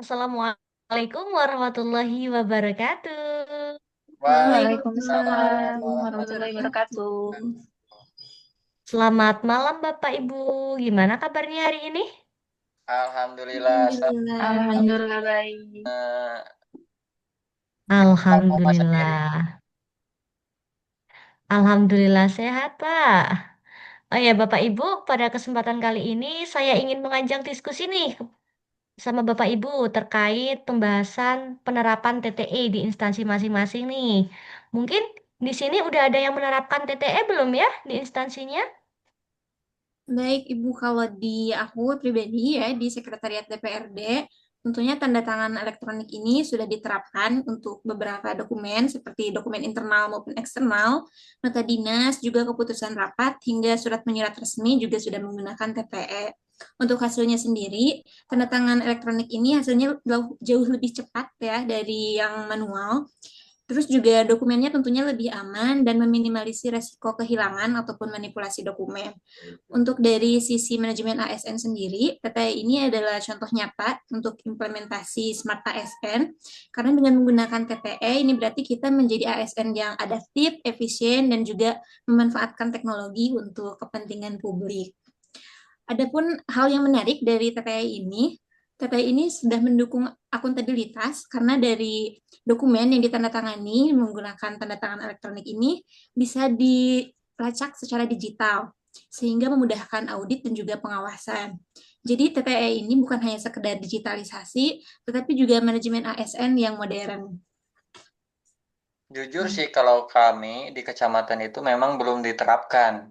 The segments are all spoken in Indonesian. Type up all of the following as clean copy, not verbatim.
Assalamualaikum warahmatullahi wabarakatuh. Waalaikumsalam Waalaikumsalam warahmatullahi warahmatullahi wabarakatuh. wabarakatuh. Selamat malam Bapak Ibu. Gimana kabarnya hari ini? Alhamdulillah, Alhamdulillah. Alhamdulillah baik. Bapak sendiri. Alhamdulillah. Alhamdulillah sehat, Pak. Oh ya, Bapak Ibu, pada kesempatan kali ini saya ingin mengajak diskusi nih sama Bapak Ibu terkait pembahasan penerapan TTE di instansi masing-masing nih. Mungkin di sini udah ada yang menerapkan TTE belum ya di instansinya? Baik, Ibu, kalau di aku pribadi ya, di Sekretariat DPRD, tentunya tanda tangan elektronik ini sudah diterapkan untuk beberapa dokumen, seperti dokumen internal maupun eksternal, nota dinas, juga keputusan rapat, hingga surat menyurat resmi juga sudah menggunakan TTE. Untuk hasilnya sendiri, tanda tangan elektronik ini hasilnya jauh lebih cepat ya dari yang manual. Terus juga dokumennya tentunya lebih aman dan meminimalisir resiko kehilangan ataupun manipulasi dokumen. Untuk dari sisi manajemen ASN sendiri, TTI ini adalah contoh nyata untuk implementasi Smart ASN, karena dengan menggunakan TTE ini berarti kita menjadi ASN yang adaptif, efisien, dan juga memanfaatkan teknologi untuk kepentingan publik. Adapun hal yang menarik dari TTI ini sudah mendukung akuntabilitas karena dari dokumen yang ditandatangani menggunakan tanda tangan elektronik ini bisa dilacak secara digital sehingga memudahkan audit dan juga pengawasan. Jadi TTE ini bukan hanya sekedar digitalisasi, tetapi juga manajemen ASN yang modern. Jujur sih kalau kami di kecamatan itu memang belum diterapkan.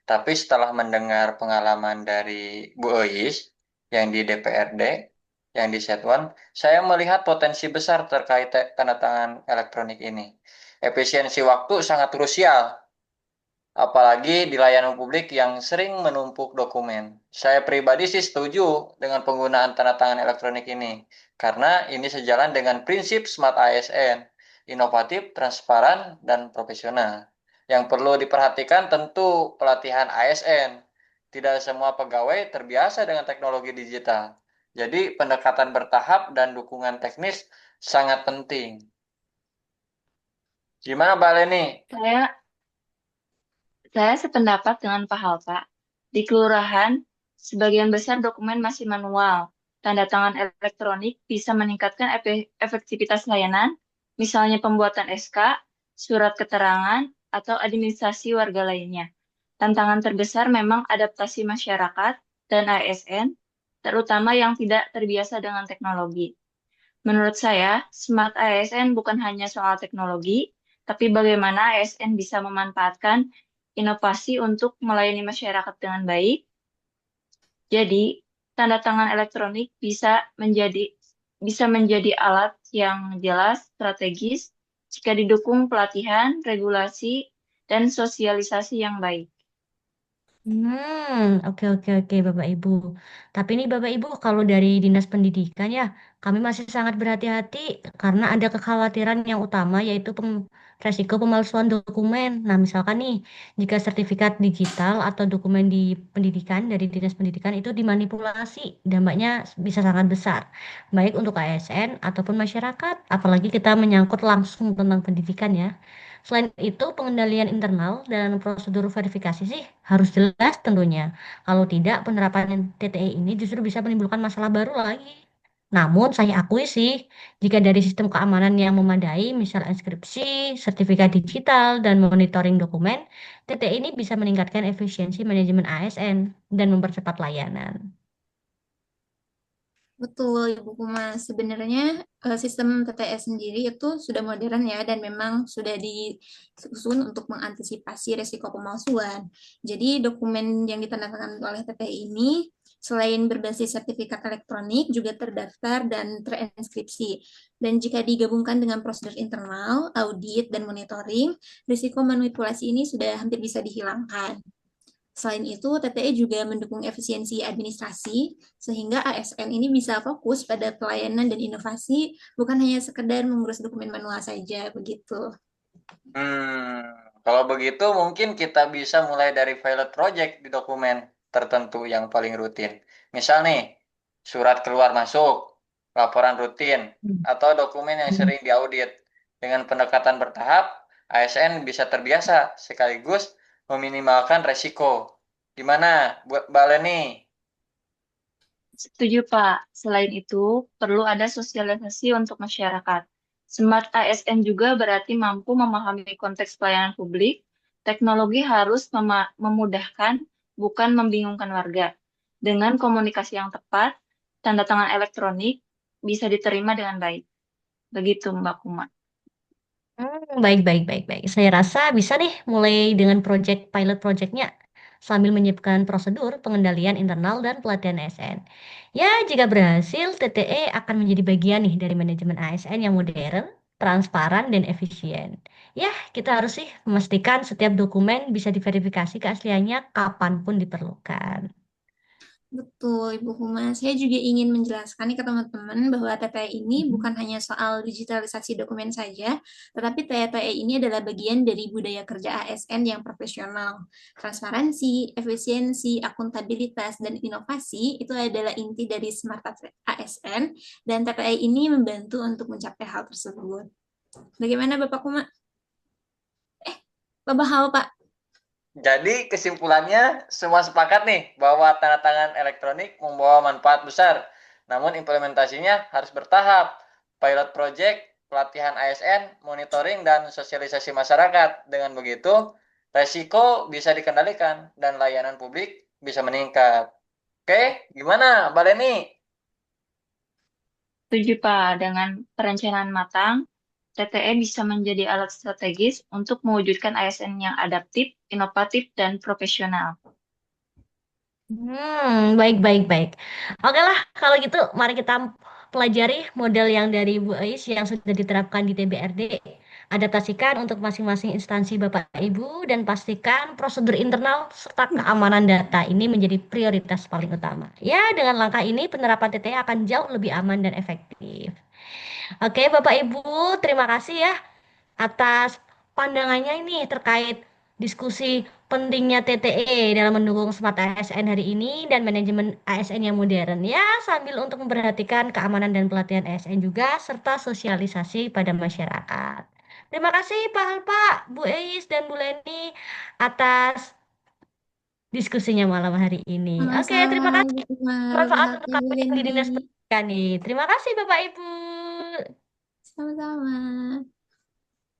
Tapi setelah mendengar pengalaman dari Bu Eis yang di DPRD, yang di Setwan, saya melihat potensi besar terkait tanda tangan elektronik ini. Efisiensi waktu sangat krusial, apalagi di layanan publik yang sering menumpuk dokumen. Saya pribadi sih setuju dengan penggunaan tanda tangan elektronik ini, karena ini sejalan dengan prinsip Smart ASN, inovatif, transparan, dan profesional. Yang perlu diperhatikan tentu pelatihan ASN. Tidak semua pegawai terbiasa dengan teknologi digital. Jadi pendekatan bertahap dan dukungan teknis sangat penting. Gimana Mbak Leni? Saya saya sependapat dengan Pak Halpa. Di kelurahan, sebagian besar dokumen masih manual. Tanda tangan elektronik bisa meningkatkan efektivitas layanan, misalnya pembuatan SK, surat keterangan, atau administrasi warga lainnya. Tantangan terbesar memang adaptasi masyarakat dan ASN, terutama yang tidak terbiasa dengan teknologi. Menurut saya, Smart ASN bukan hanya soal teknologi, tapi bagaimana ASN bisa memanfaatkan inovasi untuk melayani masyarakat dengan baik. Jadi, tanda tangan elektronik bisa menjadi alat yang jelas, strategis, jika didukung pelatihan, regulasi, dan sosialisasi yang baik. Oke oke oke Bapak Ibu. Tapi nih Bapak Ibu, kalau dari Dinas Pendidikan ya, kami masih sangat berhati-hati karena ada kekhawatiran yang utama yaitu resiko pemalsuan dokumen. Nah, misalkan nih, jika sertifikat digital atau dokumen di pendidikan dari Dinas Pendidikan itu dimanipulasi, dampaknya bisa sangat besar, baik untuk ASN ataupun masyarakat, apalagi kita menyangkut langsung tentang pendidikan ya. Selain itu, pengendalian internal dan prosedur verifikasi sih harus jelas tentunya. Kalau tidak, penerapan TTE ini justru bisa menimbulkan masalah baru lagi. Namun, saya akui sih, jika dari sistem keamanan yang memadai, misal inskripsi, sertifikat digital, dan monitoring dokumen, TTE ini bisa meningkatkan efisiensi manajemen ASN dan mempercepat layanan. Betul, Ibu Kuma. Sebenarnya sistem TTS sendiri itu sudah modern ya dan memang sudah disusun untuk mengantisipasi resiko pemalsuan. Jadi dokumen yang ditandatangani oleh TTI ini selain berbasis sertifikat elektronik juga terdaftar dan terinskripsi. Dan jika digabungkan dengan prosedur internal, audit, dan monitoring, risiko manipulasi ini sudah hampir bisa dihilangkan. Selain itu, TTE juga mendukung efisiensi administrasi, sehingga ASN ini bisa fokus pada pelayanan dan inovasi, bukan hanya sekedar mengurus dokumen manual saja, begitu. Kalau begitu mungkin kita bisa mulai dari pilot project di dokumen tertentu yang paling rutin. Misal nih, surat keluar masuk, laporan rutin, Hmm. atau dokumen yang sering diaudit. Dengan pendekatan bertahap, ASN bisa terbiasa sekaligus meminimalkan resiko. Gimana, buat Mbak Leni? Setuju, Pak. Selain itu, perlu ada sosialisasi untuk masyarakat. Smart ASN juga berarti mampu memahami konteks pelayanan publik. Teknologi harus memudahkan, bukan membingungkan warga. Dengan komunikasi yang tepat, tanda tangan elektronik bisa diterima dengan baik. Begitu, Mbak Kuma. Baik, baik, baik, baik. Saya rasa bisa nih mulai dengan pilot projectnya sambil menyiapkan prosedur pengendalian internal dan pelatihan ASN. Ya, jika berhasil, TTE akan menjadi bagian nih dari manajemen ASN yang modern, transparan, dan efisien. Ya, kita harus sih memastikan setiap dokumen bisa diverifikasi keasliannya kapanpun diperlukan. Betul, Ibu Humas. Saya juga ingin menjelaskan nih ke teman-teman bahwa TTE ini bukan hanya soal digitalisasi dokumen saja, tetapi TTE ini adalah bagian dari budaya kerja ASN yang profesional. Transparansi, efisiensi, akuntabilitas, dan inovasi itu adalah inti dari Smart ASN, dan TTE ini membantu untuk mencapai hal tersebut. Bagaimana Bapak Kuma? Bapak Hal, Pak. Jadi kesimpulannya semua sepakat nih bahwa tanda tangan elektronik membawa manfaat besar. Namun implementasinya harus bertahap. Pilot project, pelatihan ASN, monitoring, dan sosialisasi masyarakat. Dengan begitu, resiko bisa dikendalikan dan layanan publik bisa meningkat. Oke, gimana Mbak Leni? Setuju, Pak. Dengan perencanaan matang, TTE bisa menjadi alat strategis untuk mewujudkan ASN yang adaptif, inovatif, dan profesional. Baik, baik, baik. Oke lah, kalau gitu mari kita pelajari model yang dari Bu Ais yang sudah diterapkan di TBRD. Adaptasikan untuk masing-masing instansi Bapak Ibu dan pastikan prosedur internal serta keamanan data ini menjadi prioritas paling utama. Ya, dengan langkah ini penerapan TT akan jauh lebih aman dan efektif. Oke, Bapak Ibu, terima kasih ya atas pandangannya ini terkait diskusi pentingnya TTE dalam mendukung Smart ASN hari ini dan manajemen ASN yang modern ya sambil untuk memperhatikan keamanan dan pelatihan ASN juga serta sosialisasi pada masyarakat. Terima kasih Pak Alpa, Bu Eis dan Bu Leni atas diskusinya malam hari ini. Oke, Sama-sama, terima kasih. Ibu Kuma. Bapak Bermanfaat untuk Halnya Bu kalian di Lendi. Dinas Pendidikan nih. Terima kasih Bapak Ibu. Sama-sama.